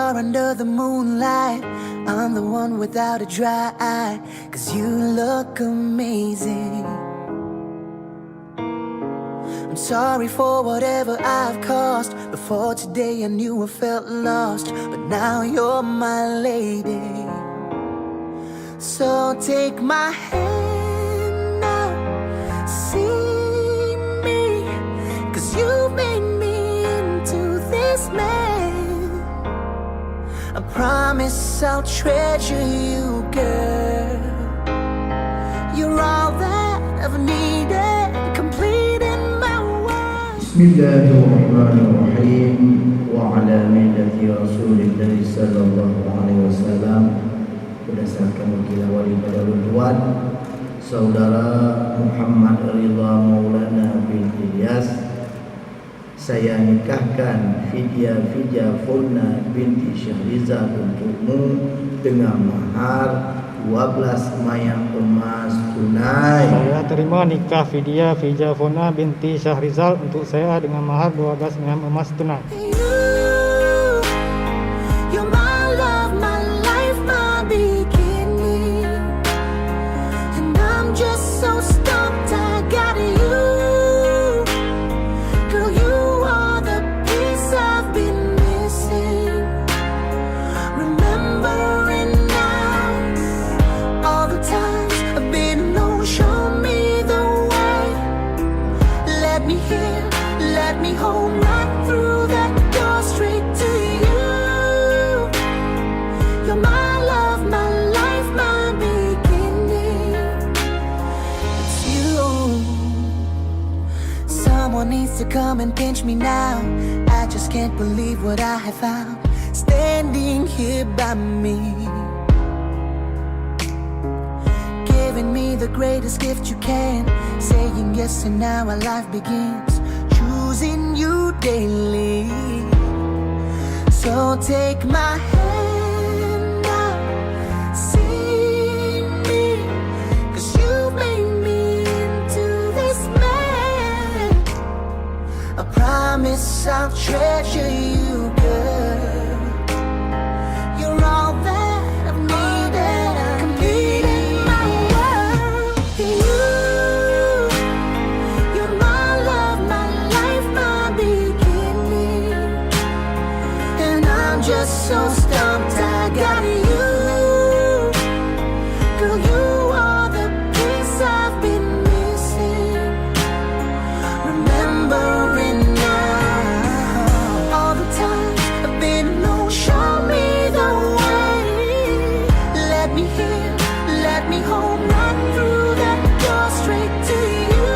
star under the moonlight. I'm the one without a dry eye, 'cause you look amazing. I'm sorry for whatever I've caused. Before today I knew I felt lost, but now you're my lady. So take my hand now, see me, 'cause you made me into this man. I promise I'll treasure you, girl. You're all that I've needed, complete in my world. Bismillahirrahmanirrahim. Wa ala millati Rasulillah sallallahu alaihi wasallam. Berdasarkan wakilah wali pada Ridwan Saudara Muhammad Ridha Maulana bin Ilyas, saya nikahkan Fidya Fulna binti Syahrizal untukmu dengan mahar 12 mayak emas tunai. Saya terima nikah Fidya Fulna binti Syahrizal untuk saya dengan mahar 12 mayak emas tunai. You're my love, my life, my beginning. And I'm just so stumped I got you. Girl, you are the piece I've been missing. Remembering now all the times I've been alone. Show me the way. Let me hear, let me hold right through that door straight to you. You're my love, my life, my beginning. It's you. Someone needs to come and pinch me now. I just can't believe what I have found, standing here by me, giving me the greatest gift you can, saying yes and now our life begins, choosing you daily. So take my hand now, see me, 'cause you made me into this man. I promise I'll treasure you, girl. You're all that I've needed, complete in my world. You're my love, my life, my beginning. And I'm just so stumped I got you. Girl, you are the piece I've been missing. Remembering now all the times I've been alone. Show me the way. Let me hear, let me hold right through that door straight to you.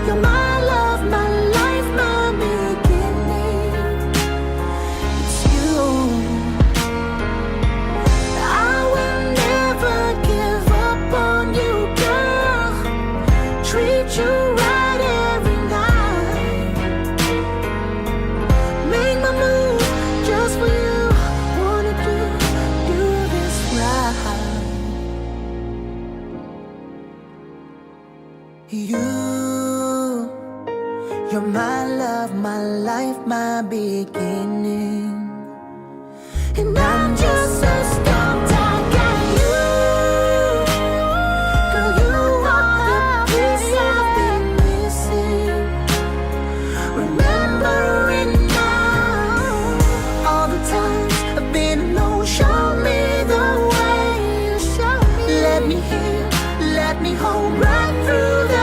You're my love, my life, my beginning. It's you. I will never give up on you, girl. Treat you right every night. Make my move just for you. Wanna do this right. You're my love, my life, my beginning. And I'm just so stumped I got you. Girl, you are the piece I've been missing. Remembering now all the times I've been alone. Show me the way. Let me hear, let me hold right through that